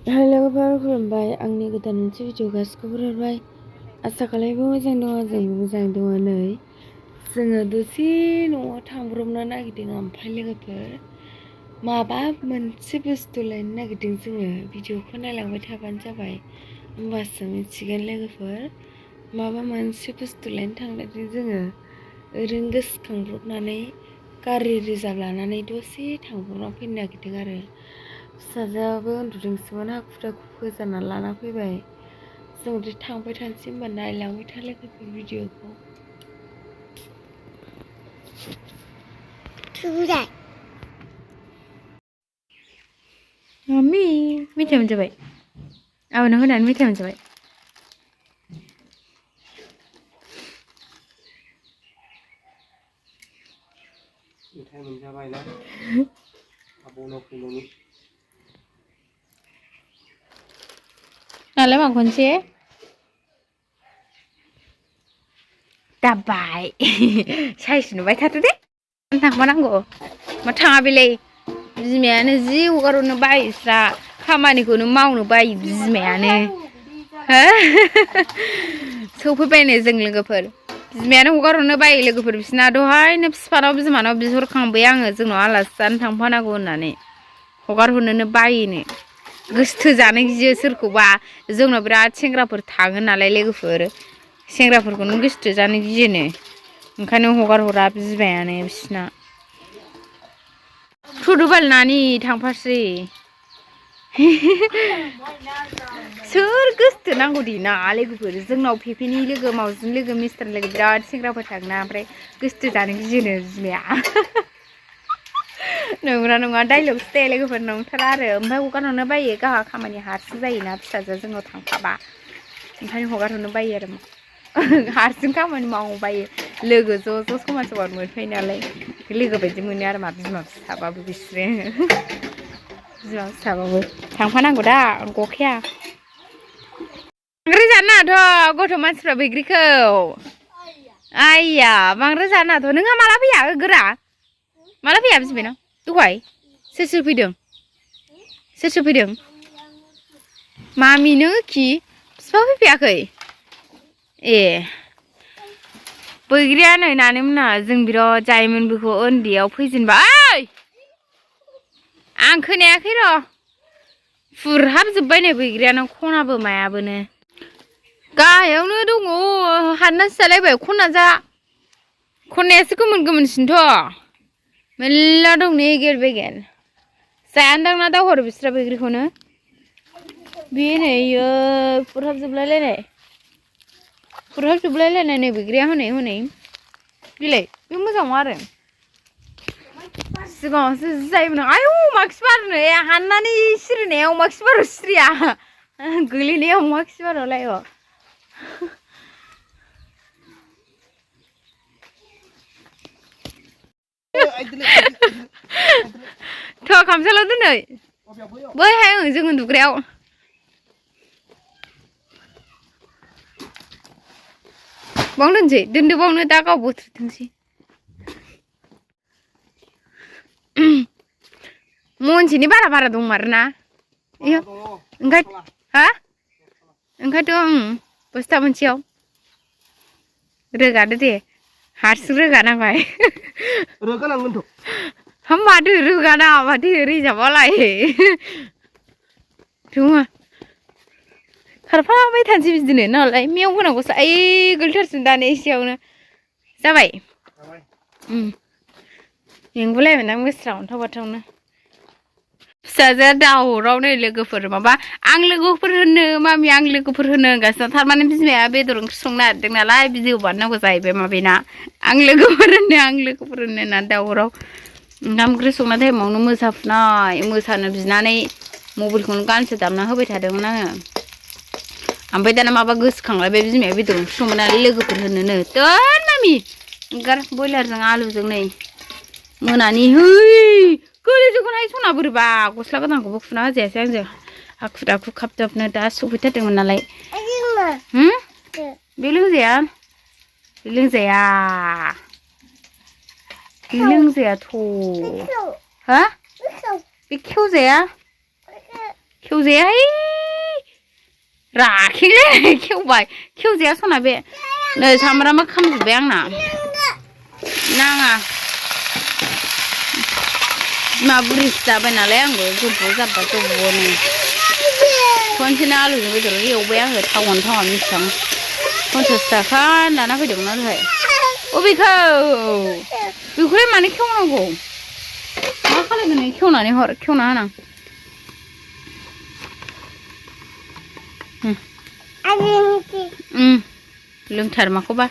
लोगोफोर खुलुमबाय आंनि गोदान मोनसे भिडिअ गासिखौबो हरबाय आसा खालामो मोजां दङ जोंबो मोजां दङ नै जोङो दसे न'आव थांब्रबनो नागिरदों ओमफ्राय लोगोफोर माबा मोनसे बुस्थु लायनो नागिरदों जोङो भिडिअखौ नायलांबाय थाबानो जाबाय होमबासो मिथिगोन लोगोफोर माबा मोनसे बुस्थु लायनो थांनायजों जोङो ओरैनो गोसोखांब्रबनानै गारि रिजार्भ लानानै दसे थांब्रबना फैनो नागिरदों आरो फिसाजोआबो उन्दुदोंसोमोन हाखु दाखु फोजाना लाना फैबाय जों ओरै थांबाय थानोसै होनबा नायलांबाय था लोगोफोर भिडिअखौ मम्मी मेथाइ मोनजाबाय आबोनाव होनानै मेथाइ मोनजाबाय मेथाइ मोनजाबायना आबौनाव फैनानै नालाय मा खनसे दाबाय साइस नुबाय थाथो दे थांफानांगौ मा थाङा बेलाय बिमायानो जि हगार हरनो बायोस्रा खामानिखौनो मावनो बायो बिमायानो हो सौफैबायनो जों लोगोफोर बिमायानो हगार हरनो बायो लोगोफोर बिसिना दहायनो बिफानाव बिमानाव बिहरखांबाय आङो जोंनाव आलासि जानो थांफानांगौ होननानै हगार हरनोनो बायोनो गोसथो जानो गियो सोरखौबा जोंनाव बिराद सेंग्राफोर थाङो नालाय लोगोफोर सेंग्राफोरखौनो गोसथो जानो गियोनो ओंखायनो हगार हरा बिमायानो बिसिना थुदुबाल नानि थांफासै सोर गोसथो नांगौ दे ना लोगोफोर जोंनाव पेपेनि लोगो मावजिनि लोगो मिस्टार लोगो बिराद सेंग्राफोर थाङोना ओमफ्राय गोसथो जानो गियोनो बिमाया नंगौना नङा डाइलगसो दे लोगोफोर नंथारा आरो ओमफ्राय हगार हरनो बायो गावहा खामानि हारसिं जायोना फिसाजोआ जोंनाव थांफाबा ओंखायनो हगार हरनो बायो आरो हारसिं खामानि मावनो बायो लोगो ज' समान समान मोनफायो नालाय लोगो बायदि मोनो आरो मा बिमा फिसाबाबो बिसोरो बिमा फिसाबाबो थांफानांगौ दा गखाया बांद्राय जानो नाङाथ' गथ' मानसिफ्रा बैग्रिखौ आइया बांद्राय जानो नाङाथ' नोंहा माला फैया गोरा माला फैया बिमानाव दहाय सोर फैदों सोर फैदों मामि नों खि बिफा फैफायाखै ए बैग्रिया नै नानि मोना जों बिराद जायोमोन बेखौ उन्दैयाव फैजेनबाय आं खोनायाखै र' फुरहाबजोब्बाय नै बैग्रियानो खनाबो मायाबोनो गाहायावनो दङ हाननासो जालायबाय खनना जा खननायासो गोमोन गोमोनसिनथ' मेल्ला दं नेगेर बेगेर जायानदां ना दावहरो बिस्रा बैग्रिखौनो बे नै फुरहाबजोबलायलायनाय नै बैग्रिया हनै हनै बिलाय बे मोजां नङा आरो सिगाङावसो जि जायोमोन आयौ माखि बारनो हाननानै सिरिनायाव माखि बार सिरिया गोलैनायाव माखि बारावलाय थ' खामसालाव दोनै बैहाय जों उन्दुग्रायाव बावनो दोनसै दोनदो बावनो दा गाव बोथ्रोदथोंसै मनसेनि बारा दंमारोना ओंखायथ' बस्था मोनसेयाव रोगादो दे हारसिं रोगानांबाय रोगानांगोनथ' माथो रोगाना माथो रिजाबालाय दङ खारफाबाय थानोसै बिदिनो नालाय मेव होनांगौसो आइ गोलैथारसिन दानो एसेयावनो जाबाय मेंगुलायबायना बोस्रा अन्थाव बाथावनो फिसाजोआ दावराव नै लोगोफोर माबा आं लोगोफोर होनो मामि आं लोगोफोर होनो होनगासिनो थारमाने बिमाया बेदर ओंख्रि संनो नागिरदों नालाय भिडिअ बानायनांगौ जाहैबाय माबेना आं लोगोफोर होनो दावराव ओंखाम ओंख्रि संनाय टाइमावनो मोसानो बिनानै मबाइलखौनो गानसो दामना होबाय थादोंमोन आङो ओमफ्राय दाना माबा गोसोखांलायबाय बिमाया बेदर ओंख्रि संबाय नालाय लोगोफोर होनोनो दोन मामि ओंखार बयलारजों आलुजों नै मोनानि गोलैजोबगोनहाय सना बोरैबा गस्ला गोदानखौबो खुना होजायासै आंजों हाखु दाखु खाब दाबनो दा सफैथारदोंमोन नालाय बे लोंजायाथ' हा बे खेवजायाहाय राखेलै खेवबाय खेवजाया सना बे नै सामब्रामा खामजोब्बाय आंना नाङा बिमा बुरिसो जाबाय नालाय आंबो गोबाव जाब्बा गोबावनो खनसेनो आलुजों बेदरजों एवबाय आङो थावानो बेसेबां 50 थाखा लाना फैदोंमोन आरोहाय अबेखौ बेखौलाय मानो खेवनांगौ मा खालामगोन खेवनानै हर खेवना होनां लोंथार माखौबा